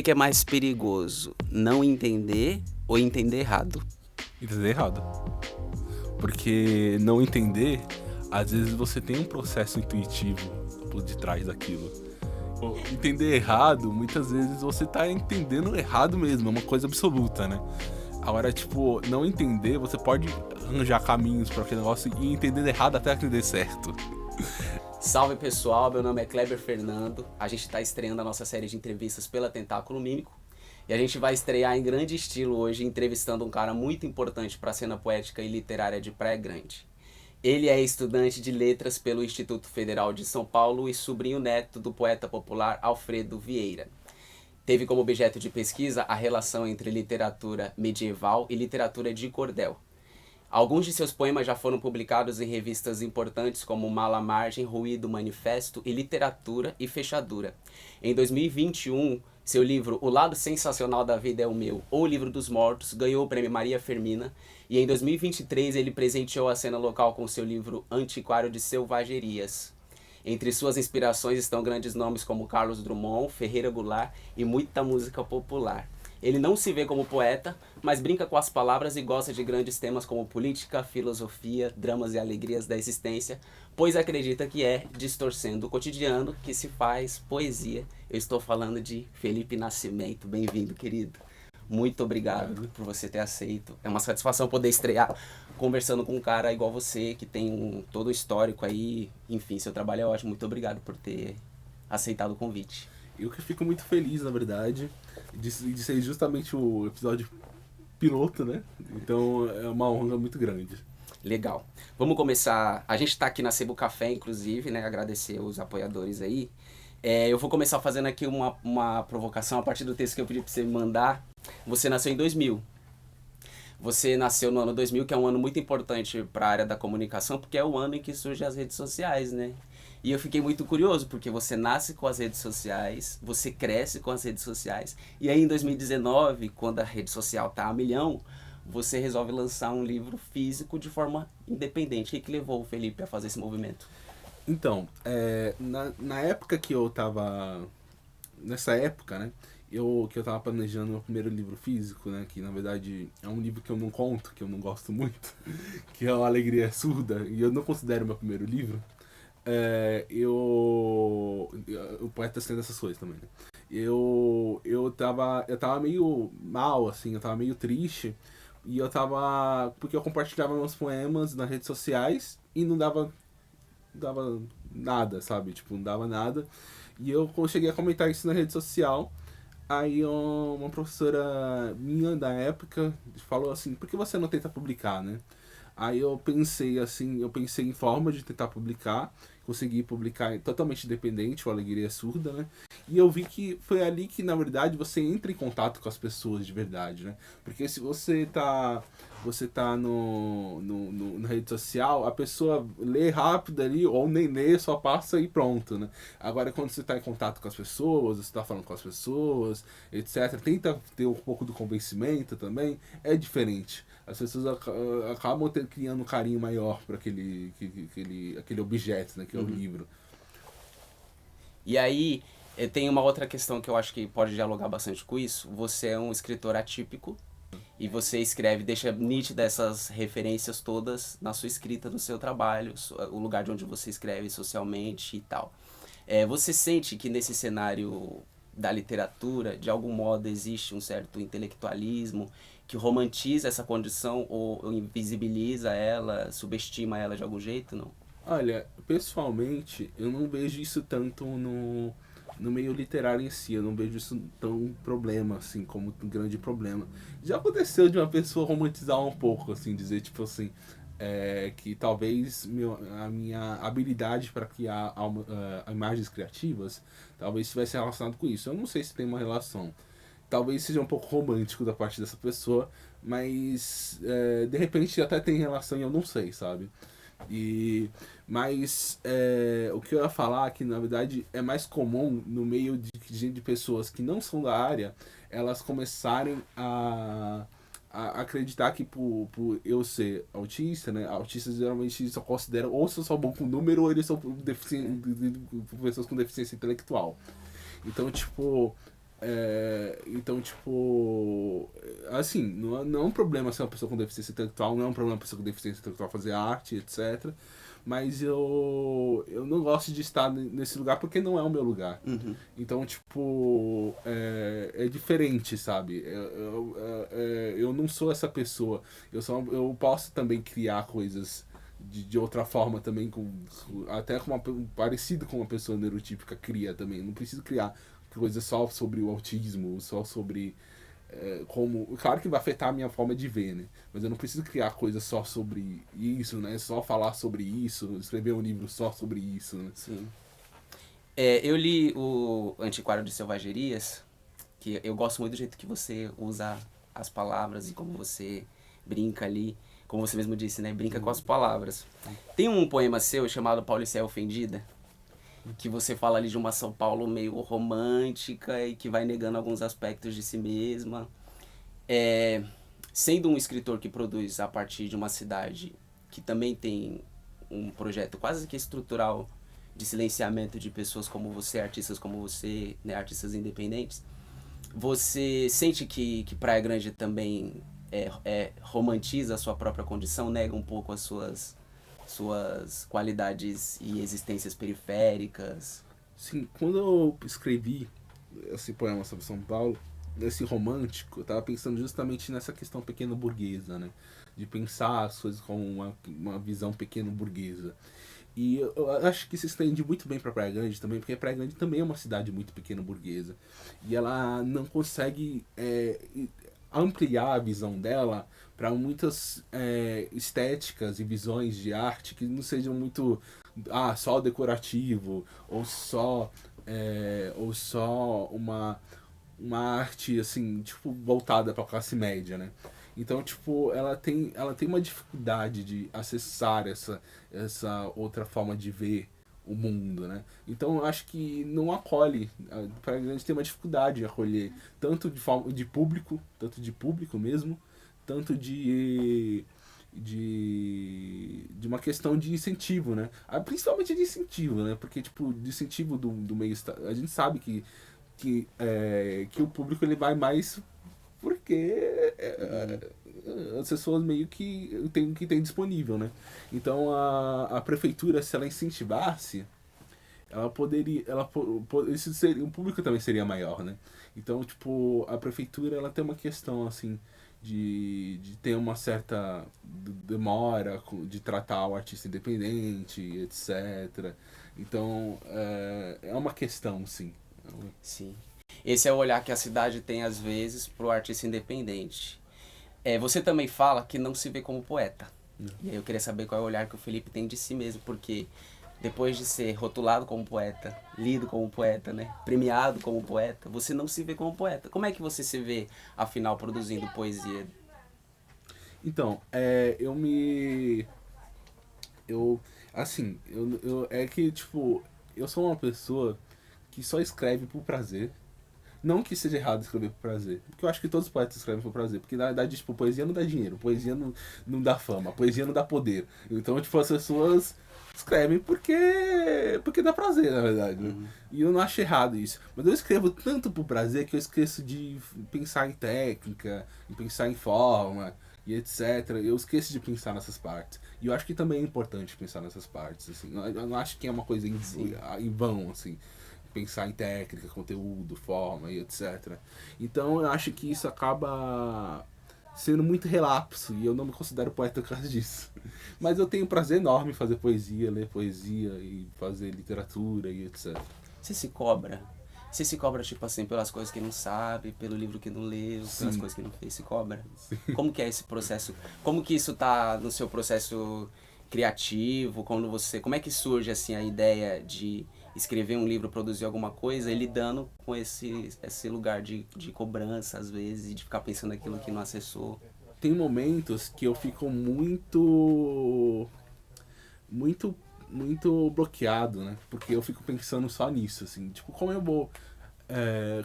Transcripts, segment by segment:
que é mais perigoso? Não entender ou entender errado? Entender errado. Porque não entender, às vezes você tem um processo intuitivo por detrás daquilo. Entender errado, muitas vezes você tá entendendo errado mesmo, é uma coisa absoluta, né? Agora, tipo, não entender, você pode arranjar caminhos para aquele negócio e entender errado até que dê certo. Salve pessoal, meu nome é Kleber Fernando. A gente está estreando a nossa série de entrevistas pela Tentáculo Mímico. E a gente vai estrear em grande estilo hoje, entrevistando um cara muito importante para a cena poética e literária de Praia Grande. Ele é estudante de letras pelo Instituto Federal de São Paulo e sobrinho neto do poeta popular Alfredo Vieira. Teve como objeto de pesquisa a relação entre literatura medieval e literatura de cordel. Alguns de seus poemas já foram publicados em revistas importantes como Mala Margem, Ruído, Manifesto e Literatura e Fechadura. Em 2021, seu livro O Lado Sensacional da Vida é o Meu, ou O Livro dos Mortos, ganhou o prêmio Maria Firmina, e em 2023 ele presenteou a cena local com seu livro Antiquário de Selvagerias. Entre suas inspirações estão grandes nomes como Carlos Drummond, Ferreira Goulart e muita música popular. Ele não se vê como poeta, mas brinca com as palavras e gosta de grandes temas como política, filosofia, dramas e alegrias da existência, pois acredita que é distorcendo o cotidiano que se faz poesia. Eu estou falando de Felipe Nascimento. Bem-vindo, querido. Muito obrigado por você ter aceito. É uma satisfação poder estrear conversando com um cara igual você, que tem todo o histórico aí. Enfim, seu trabalho é ótimo. Muito obrigado por ter aceitado o convite. Eu que fico muito feliz, na verdade, de ser justamente o episódio piloto, né? Então é uma honra muito grande. Legal. Vamos começar. A gente está aqui na Cebu Café, inclusive, né? Agradecer os apoiadores aí. Eu vou começar fazendo aqui uma provocação a partir do texto que eu pedi para você me mandar. Você nasceu em 2000. Você nasceu no ano 2000, que é um ano muito importante para a área da comunicação, porque é o ano em que surgem as redes sociais, né? E eu fiquei muito curioso, porque você nasce com as redes sociais, você cresce com as redes sociais, e aí em 2019, quando a rede social tá a milhão, você resolve lançar um livro físico de forma independente. O que levou o Felipe a fazer esse movimento? Então, na época que eu tava... Nessa época, né? Que eu tava planejando meu primeiro livro físico, né? Que na verdade é um livro que eu não conto, que eu não gosto muito, que é o Alegria Surda, e eu não considero meu primeiro livro. O poeta sendo essas coisas também, né? Eu tava meio mal, assim, eu tava meio triste. E eu tava... Porque eu compartilhava meus poemas nas redes sociais e não dava nada, sabe? Tipo, não dava nada. E eu cheguei a comentar isso na rede social. Aí uma professora minha da época falou assim, por que você não tenta publicar, né? Aí eu pensei em forma de tentar publicar, consegui publicar totalmente independente, o Alegria Surda, né? E eu vi que foi ali que, na verdade, você entra em contato com as pessoas de verdade, né? Porque se você tá na rede social, a pessoa lê rápido ali, ou nem lê, só passa e pronto, né? Agora, quando você tá em contato com as pessoas, você tá falando com as pessoas, etc., tenta ter um pouco do convencimento também, é diferente. As pessoas acabam criando um carinho maior para aquele objeto, né, que é o livro. E aí, tem uma outra questão que eu acho que pode dialogar bastante com isso. Você é um escritor atípico e você escreve, deixa nítidas essas referências todas na sua escrita, no seu trabalho, o lugar de onde você escreve socialmente e tal. Você sente que nesse cenário da literatura, de algum modo, existe um certo intelectualismo que romantiza essa condição ou invisibiliza ela, subestima ela de algum jeito, não? Olha, pessoalmente, eu não vejo isso tanto no meio literário em si. Eu não vejo isso tão problema, assim, como um grande problema. Já aconteceu de uma pessoa romantizar um pouco, assim, dizer, tipo assim, que talvez a minha habilidade para criar imagens criativas talvez estivesse relacionado com isso. Eu não sei se tem uma relação. Talvez seja um pouco romântico da parte dessa pessoa, mas de repente até tem relação e eu não sei, sabe? Mas o que eu ia falar é que na verdade é mais comum no meio de pessoas que não são da área, elas começarem a acreditar que por eu ser autista, né? Autistas geralmente só consideram ou são só bom com número ou eles são pessoas com deficiência intelectual. Então, tipo, Então, tipo, assim, não é um problema ser uma pessoa com deficiência intelectual, não é um problema uma pessoa com deficiência intelectual fazer arte, etc. Mas eu não gosto de estar nesse lugar porque não é o meu lugar. Uhum. Então, tipo, é diferente, sabe? Eu não sou essa pessoa. Eu posso também criar coisas de outra forma também, até parecido com uma pessoa neurotípica cria também. Eu não preciso criar coisas só sobre o autismo, só sobre como... Claro que vai afetar a minha forma de ver, né? Mas eu não preciso criar coisas só sobre isso, né? Só falar sobre isso, escrever um livro só sobre isso, né? Sim. Eu li o Antiquário de Selvagerias, que eu gosto muito do jeito que você usa as palavras e como você brinca ali, como você mesmo disse, né? Brinca com as palavras. Tem um poema seu chamado Paulicéia Ofendida, que você fala ali de uma São Paulo meio romântica e que vai negando alguns aspectos de si mesma. Sendo um escritor que produz a partir de uma cidade que também tem um projeto quase que estrutural de silenciamento de pessoas como você, né, artistas independentes, você sente que Praia Grande também romantiza a sua própria condição, nega um pouco as suas qualidades e existências periféricas? Sim, quando eu escrevi esse poema sobre São Paulo, esse romântico, eu tava pensando justamente nessa questão pequeno burguesa, né? De pensar as coisas com uma visão pequeno burguesa. E eu acho que se estende muito bem para Praia Grande também, porque Praia Grande também é uma cidade muito pequeno burguesa. E ela não consegue ampliar a visão dela para muitas estéticas e visões de arte que não sejam muito só decorativo ou só uma arte assim, tipo, voltada para a classe média, né? Então, tipo, ela tem uma dificuldade de acessar essa outra forma de ver o mundo, né? Então, eu acho que não acolhe. Para a gente tem uma dificuldade de acolher tanto de forma tanto de público mesmo, tanto de uma questão de incentivo, né? Principalmente de incentivo, né? Porque, tipo, de incentivo do meio... A gente sabe que o público ele vai mais porque as pessoas meio que tem o que tem disponível, né? Então a prefeitura, se ela incentivasse, ela poderia, isso seria, o público também seria maior, né? Então, tipo, a prefeitura ela tem uma questão assim de ter uma certa demora de tratar o artista independente, etc. Então, é uma questão, sim. Sim. Esse é o olhar que a cidade tem às vezes pro artista independente. Você também fala que não se vê como poeta. E aí eu queria saber qual é o olhar que o Felipe tem de si mesmo, porque depois de ser rotulado como poeta, lido como poeta, né, premiado como poeta, você não se vê como poeta. Como é que você se vê, afinal, produzindo poesia? Então, assim, é que, tipo, eu sou uma pessoa que só escreve por prazer. Não que seja errado escrever por prazer, porque eu acho que todos os poetas escrevem por prazer, porque na verdade, tipo, poesia não dá dinheiro, poesia não dá fama, poesia não dá poder. Então, tipo, as pessoas escrevem porque dá prazer, na verdade, né? E eu não acho errado isso. Mas eu escrevo tanto por prazer que eu esqueço de pensar em técnica, em pensar em forma e etc. Eu esqueço de pensar nessas partes. E eu acho que também é importante pensar nessas partes, assim. Eu não acho que é uma coisa em vão, assim, pensar em técnica, conteúdo, forma e etc. Então eu acho que isso acaba sendo muito relapso e eu não me considero poeta por causa disso. Mas eu tenho um prazer enorme em fazer poesia, ler poesia e fazer literatura e etc. Você se cobra? Você se cobra, tipo assim, pelas coisas que não sabe, pelo livro que não leu, pelas Sim. coisas que não fez, se cobra? Como que é esse processo? Como que isso tá no seu processo criativo? Como é que surge, assim, a ideia de escrever um livro, produzir alguma coisa, e lidando com esse lugar de cobrança, às vezes, e de ficar pensando naquilo que não acessou? Tem momentos que eu fico muito bloqueado, né? Porque eu fico pensando só nisso, assim, tipo, como eu vou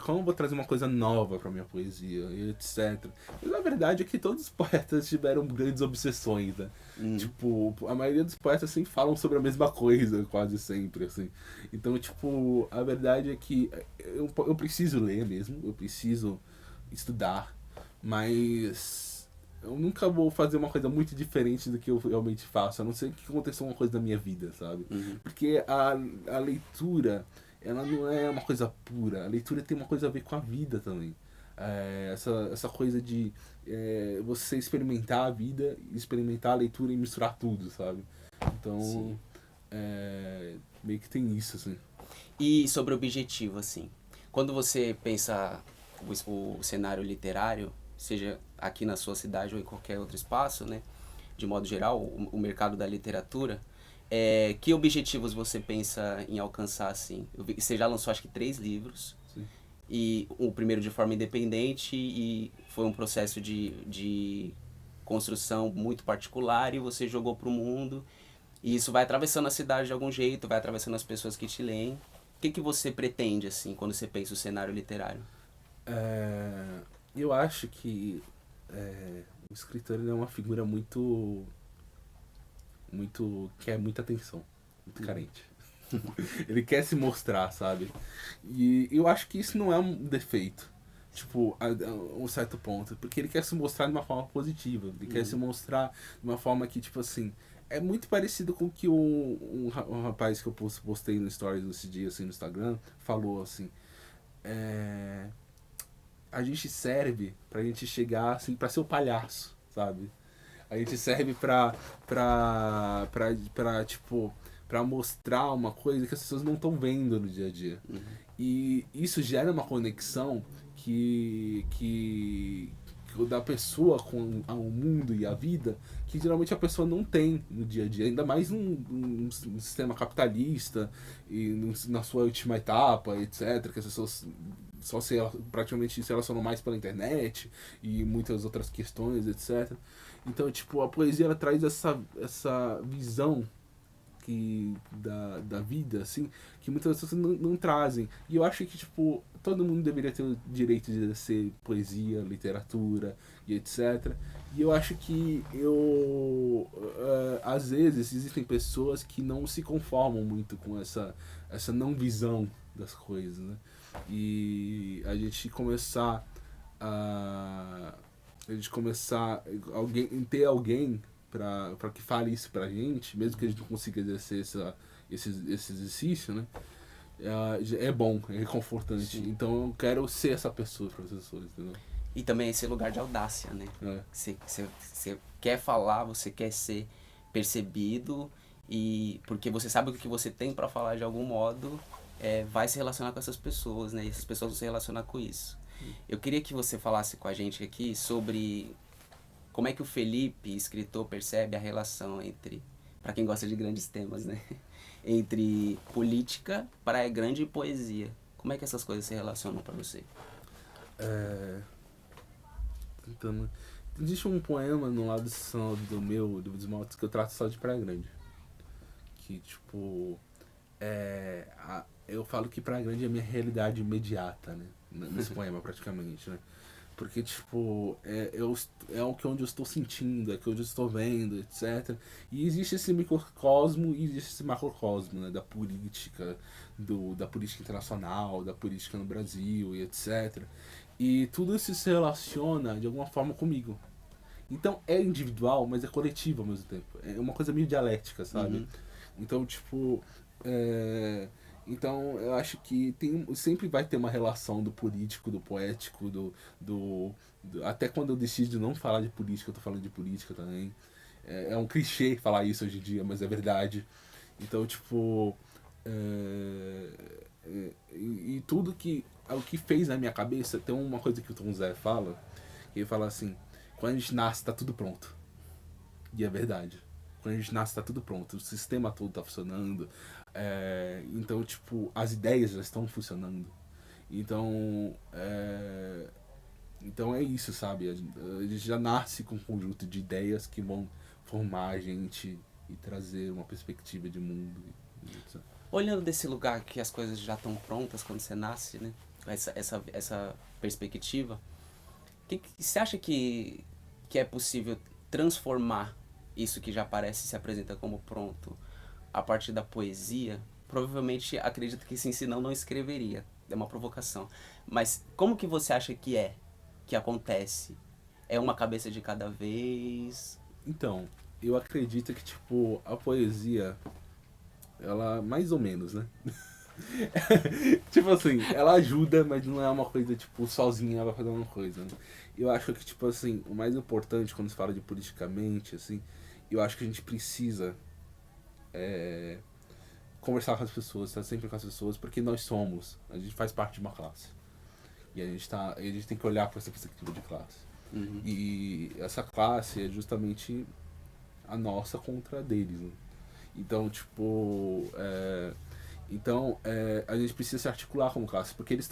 como eu vou trazer uma coisa nova pra minha poesia, e etc. Mas a verdade é que todos os poetas tiveram grandes obsessões, né? Tipo, a maioria dos poetas sempre falam sobre a mesma coisa, quase sempre, assim. Então, tipo, a verdade é que eu preciso ler mesmo, eu preciso estudar, mas eu nunca vou fazer uma coisa muito diferente do que eu realmente faço, a não ser que aconteça uma coisa na minha vida, sabe? Uhum. Porque a leitura, ela não é uma coisa pura, a leitura tem uma coisa a ver com a vida também. Essa coisa de você experimentar a vida, experimentar a leitura e misturar tudo, sabe? Então, Sim. meio que tem isso, assim. E sobre o objetivo, assim, quando você pensa o cenário literário, seja aqui na sua cidade ou em qualquer outro espaço, né, de modo geral, o mercado da literatura, que objetivos você pensa em alcançar, assim? Você já lançou, acho que, 3 livros, Sim. e o primeiro de forma independente, e foi um processo de construção muito particular, e você jogou para o mundo, e isso vai atravessando a cidade de algum jeito, vai atravessando as pessoas que te leem. O que você pretende, assim, quando você pensa o cenário literário? É, eu acho que o escritor ele é uma figura muito quer muita atenção, muito carente. Ele quer se mostrar, sabe? E eu acho que isso não é um defeito. Tipo, a um certo ponto. Porque ele quer se mostrar de uma forma positiva. Ele quer se mostrar de uma forma que, tipo assim. É muito parecido com o que um rapaz que eu postei no Stories esse dia, assim, no Instagram, falou, assim. É, a gente serve pra gente chegar, assim, pra ser o palhaço, sabe? A gente serve tipo, pra mostrar uma coisa que as pessoas não estão vendo no dia a dia. E isso gera uma conexão que da pessoa com o mundo e a vida que geralmente a pessoa não tem no dia a dia, ainda mais num sistema capitalista e na sua última etapa, etc, que as pessoas só praticamente se relacionam mais pela internet e muitas outras questões, etc. Então, tipo, a poesia ela traz essa visão da vida, assim, que muitas pessoas não trazem. E eu acho que, tipo, todo mundo deveria ter o direito de ser poesia, literatura e etc. E eu acho que às vezes, existem pessoas que não se conformam muito com essa não visão das coisas, né? E a gente começar ter alguém para que fale isso pra gente, mesmo que a gente não consiga exercer esse exercício, né? É bom, é reconfortante. Sim. Então eu quero ser essa pessoa para as pessoas, entendeu? E também esse lugar de audácia, né? É. Você quer falar, você quer ser percebido, e porque você sabe que o que você tem para falar de algum modo vai se relacionar com essas pessoas, né? E essas pessoas vão se relacionar com isso. Eu queria que você falasse com a gente aqui sobre como é que o Felipe, escritor, percebe a relação entre, para quem gosta de grandes temas, né? Entre política, praia grande e poesia. Como é que essas coisas se relacionam para você? É, tentando. Existe um poema no lado do Desmaltes que eu trato só de Praia Grande. Que, tipo, eu falo que Praia Grande é a minha realidade imediata, né? Nesse poema, praticamente, né? Porque, tipo, é o que onde eu estou sentindo, é o que onde eu estou vendo, etc. E existe esse microcosmo e existe esse macrocosmo, né? Da política, da política internacional, da política no Brasil e etc. E tudo isso se relaciona de alguma forma comigo. Então é individual, mas é coletivo ao mesmo tempo. É uma coisa meio dialética, sabe? Uhum. Então, tipo. é, Então, eu acho que sempre vai ter uma relação do político, do poético, até quando eu decido não falar de política, eu tô falando de política também. É um clichê falar isso hoje em dia, mas é verdade. Então, tipo. E tudo o que fez na minha cabeça, tem uma coisa que o Tom Zé fala, que ele fala assim: quando a gente nasce, tá tudo pronto. E é verdade. Quando a gente nasce, tá tudo pronto. O sistema todo tá funcionando. Então, tipo, as ideias já estão funcionando. Então, então é isso, sabe? A gente já nasce com um conjunto de ideias que vão formar a gente e trazer uma perspectiva de mundo. Olhando desse lugar que as coisas já estão prontas quando você nasce, né? essa perspectiva, que você acha que é possível transformar isso que já parece se apresenta como pronto a partir da poesia? Provavelmente acredito que sim, senão não escreveria. É uma provocação. Mas como que você acha que acontece? É uma cabeça de cada vez? Então, eu acredito que, tipo, a poesia, ela, mais ou menos, né? Tipo assim, ela ajuda, mas não é uma coisa, tipo, sozinha ela vai fazer uma coisa, né? Eu acho que, tipo assim, o mais importante quando se fala de politicamente, assim, eu acho que a gente precisa conversar com as pessoas, estar sempre com as pessoas, porque a gente faz parte de uma classe. E a gente tem que olhar para essa perspectiva de classe. Uhum. E essa classe é justamente a nossa contra a deles, né? Então, tipo, a gente precisa se articular como classe, porque eles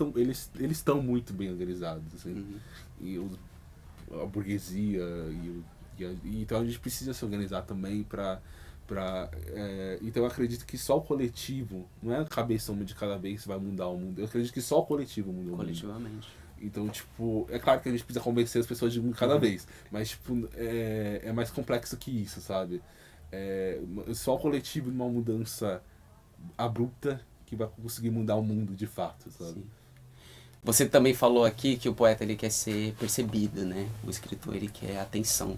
estão muito bem organizados, assim. Uhum. A burguesia então a gente precisa se organizar também então eu acredito que só o coletivo, não é a cabeça uma de cada vez que vai mudar o mundo, eu acredito que só o coletivo muda o mundo. Coletivamente. Então, tipo, é claro que a gente precisa convencer as pessoas de cada vez, mas, tipo, é mais complexo que isso, sabe? Só o coletivo numa mudança abrupta que vai conseguir mudar o mundo de fato, sabe? Sim. Você também falou aqui que o poeta ele quer ser percebido, né? O escritor ele quer atenção.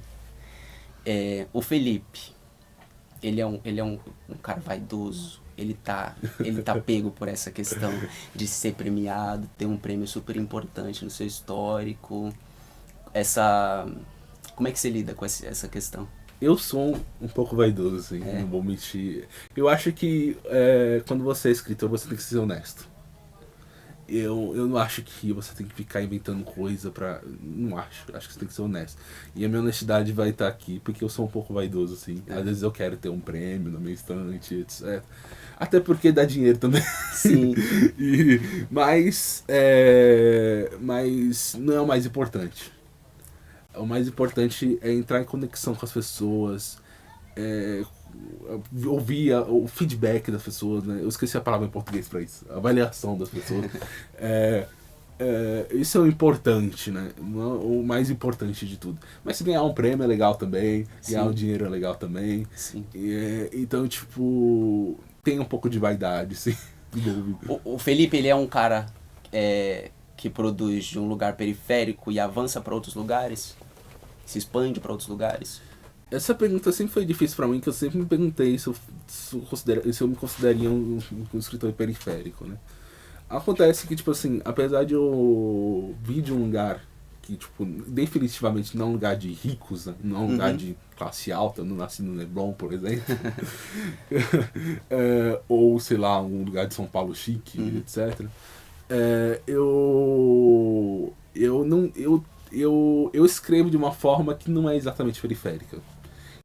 O Felipe, ele é um cara vaidoso. Ele tá pego por essa questão de ser premiado, ter um prêmio super importante no seu histórico. Como é que você lida com essa questão? Eu sou um pouco vaidoso, assim, não vou mentir. Eu acho que quando você é escritor, você tem que ser honesto. Eu não acho que você tem que ficar inventando coisa pra... Não acho. Acho que você tem que ser honesto. E a minha honestidade vai estar aqui, porque eu sou um pouco vaidoso, assim. Às vezes eu quero ter um prêmio na minha estante, etc. Até porque dá dinheiro também. Sim. Mas não é o mais importante. O mais importante é entrar em conexão com as pessoas, ouvir o feedback das pessoas, né? Eu esqueci a palavra em português pra isso. A avaliação das pessoas. Isso é o importante, né? O mais importante de tudo. Mas se ganhar um prêmio é legal também, ganhar um dinheiro é legal também. Sim. Então, tipo, tem um pouco de vaidade, sim. O Felipe, ele é um cara que produz de um lugar periférico e avança para outros lugares? Se expande para outros lugares? Essa pergunta sempre foi difícil pra mim, que eu sempre me perguntei se eu me consideraria um escritor periférico, né? Acontece que, tipo assim, apesar de eu vir de um lugar que, tipo, definitivamente não é um lugar de ricos, né? Não é um lugar de classe alta, não nasci no Leblon, por exemplo. Ou, sei lá, um lugar de São Paulo chique, etc. Eu escrevo de uma forma que não é exatamente periférica.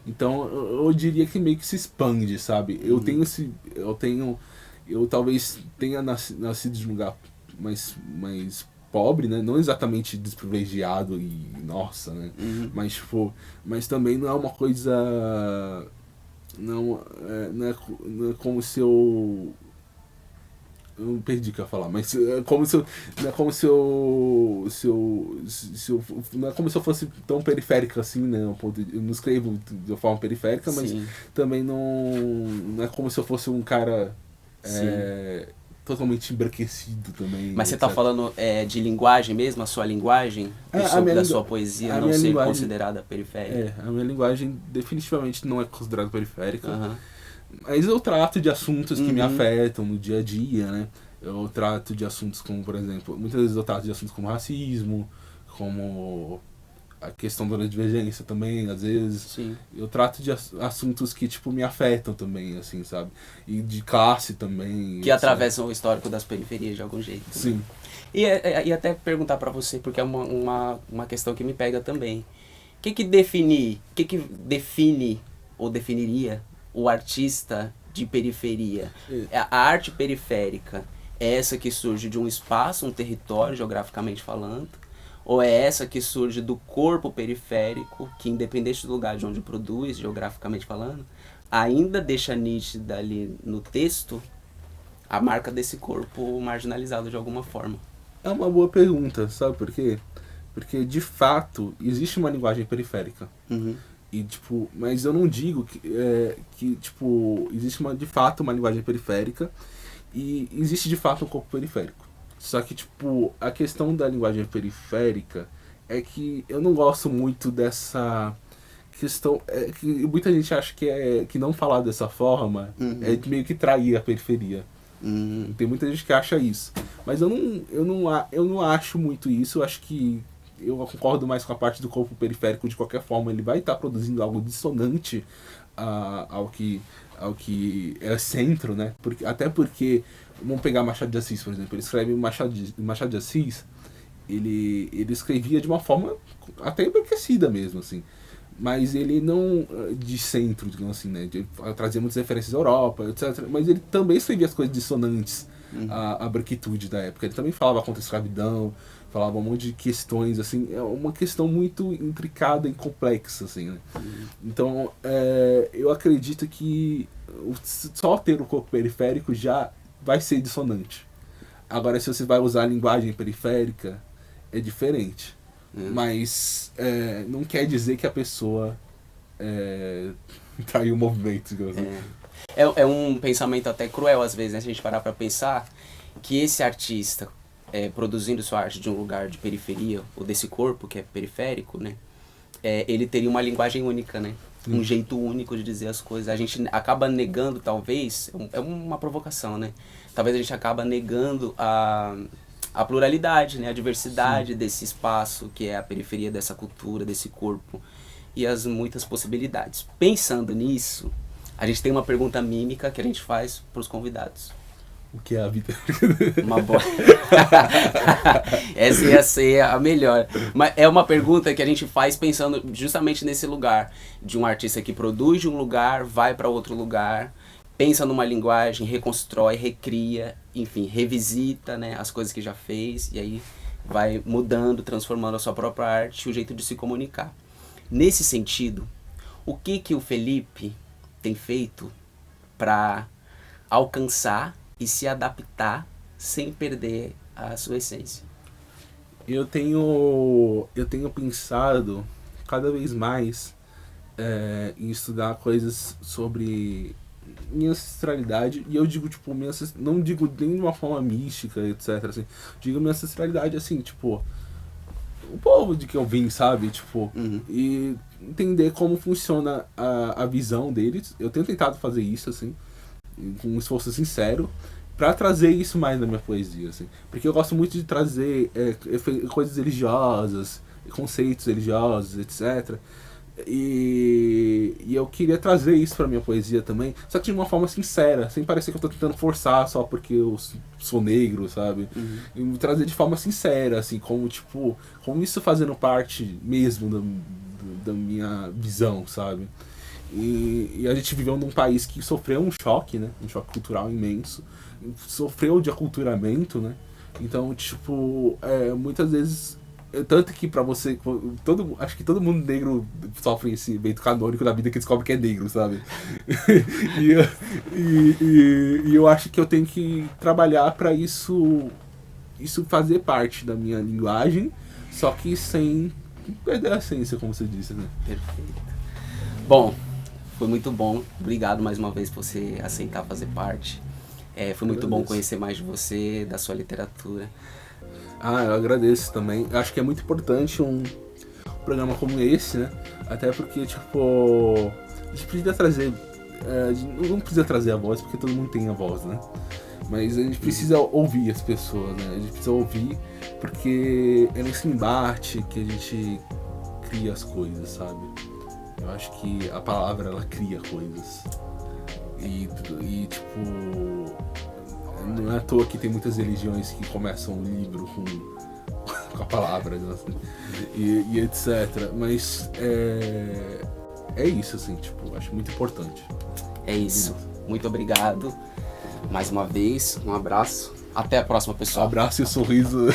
Então eu diria que meio que se expande, sabe? Eu talvez tenha nascido de um lugar mais pobre, né? Não exatamente desprivilegiado e nossa, né? Mas também não é uma coisa, não é como se eu me perdi o que eu ia falar, mas não é como se eu fosse tão periférico assim, né? Eu não escrevo de forma periférica, mas Sim. também não é como se eu fosse um cara totalmente embranquecido também. Mas você tá falando de linguagem mesmo, a sua linguagem? Da sua poesia não ser considerada periférica? A minha linguagem definitivamente não é considerada periférica. Uhum. Mas eu trato de assuntos que me afetam no dia a dia, né? Eu trato de assuntos como, por exemplo, muitas vezes eu trato de assuntos como racismo, como a questão da divergência também, às vezes. Sim. Eu trato de assuntos que, tipo, me afetam também, assim, sabe? E de classe também. Que atravessam o histórico das periferias de algum jeito. Sim. Né? E até perguntar pra você, porque é uma questão que me pega também. O que define ou definiria o artista de periferia? A arte periférica é essa que surge de um espaço, um território, geograficamente falando? Ou é essa que surge do corpo periférico, que independente do lugar de onde produz, geograficamente falando, ainda deixa nítida ali no texto a marca desse corpo marginalizado de alguma forma? É uma boa pergunta, sabe por quê? Porque, de fato, existe uma linguagem periférica. Uhum. E, tipo, mas eu não digo que tipo, existe de fato uma linguagem periférica e existe de fato um corpo periférico. Só que, tipo, a questão da linguagem periférica é que eu não gosto muito dessa questão. Que muita gente acha que não falar dessa forma é meio que trair a periferia. Tem muita gente que acha isso. Mas eu não acho muito isso. Eu acho que eu concordo mais com a parte do corpo periférico. De qualquer forma, ele vai estar produzindo algo dissonante ao que é centro, né? Até porque, vamos pegar Machado de Assis, por exemplo. Ele escreve Machado de Assis, ele escrevia de uma forma até embranquecida mesmo, assim. Mas ele não de centro, digamos assim, né? Trazia muitas referências da Europa, etc. Mas ele também escrevia as coisas dissonantes à branquitude da época. Ele também falava contra a escravidão, falava um monte de questões, assim. É uma questão muito intricada e complexa, assim, né? Então, eu acredito que só ter o corpo periférico já vai ser dissonante. Agora, se você vai usar a linguagem periférica, é diferente. Mas não quer dizer que a pessoa traiu o movimento, digamos assim. É um pensamento até cruel às vezes, né? Se a gente parar pra pensar que esse artista produzindo sua arte de um lugar de periferia, ou desse corpo que é periférico, né? Ele teria uma linguagem única, né? Um jeito único de dizer as coisas. A gente acaba negando, talvez, é uma provocação, né? Talvez a gente acaba negando a pluralidade, né? A diversidade desse espaço que é a periferia dessa cultura, desse corpo, e as muitas possibilidades. Pensando nisso, a gente tem uma pergunta mímica que a gente faz para os convidados. O que é a vida? Uma boa. Essa ia ser a melhor. Mas é uma pergunta que a gente faz pensando justamente nesse lugar, de um artista que produz de um lugar, vai para outro lugar, pensa numa linguagem, reconstrói, recria, enfim, revisita, né, as coisas que já fez, e aí vai mudando, transformando a sua própria arte, o jeito de se comunicar. Nesse sentido, o que o Felipe tem feito para alcançar e se adaptar sem perder a sua essência? Eu tenho pensado cada vez mais em estudar coisas sobre minha ancestralidade, e eu digo, tipo, não digo nem de uma forma mística, etc, assim, digo minha ancestralidade, assim, tipo, o povo de que eu vim, sabe, tipo, e entender como funciona a visão deles. Eu tenho tentado fazer isso, assim, com um esforço sincero, pra trazer isso mais na minha poesia, assim, porque eu gosto muito de trazer coisas religiosas, conceitos religiosos, etc, e eu queria trazer isso pra minha poesia também, só que de uma forma sincera, sem parecer que eu tô tentando forçar só porque eu sou negro, sabe? E trazer de forma sincera, assim, como isso fazendo parte mesmo da minha visão, sabe? E a gente viveu num país que sofreu um choque, né? Um choque cultural imenso, sofreu de aculturamento, né? Então, tipo, muitas vezes, tanto que pra você, acho que todo mundo negro sofre esse evento canônico da vida que descobre que é negro, sabe? e eu acho que eu tenho que trabalhar pra isso fazer parte da minha linguagem, só que sem perder a essência, como você disse, né? Perfeito. Bom, foi muito bom. Obrigado mais uma vez por você aceitar fazer parte. Foi muito bom conhecer mais de você, da sua literatura. Eu agradeço também. Eu acho que é muito importante um programa como esse, né? Até porque, tipo, a gente precisa trazer... não precisa trazer a voz, porque todo mundo tem a voz, né? Mas a gente precisa ouvir as pessoas, né? A gente precisa ouvir porque é nesse embate que a gente cria as coisas, sabe? Eu acho que a palavra, ela cria coisas. E tipo... Não é à toa que tem muitas religiões que começam um livro com a palavra, né? e etc. Mas é isso, assim, tipo, acho muito importante. É isso. Muito obrigado. Mais uma vez, um abraço. Até a próxima, pessoal. Abraço e sorriso.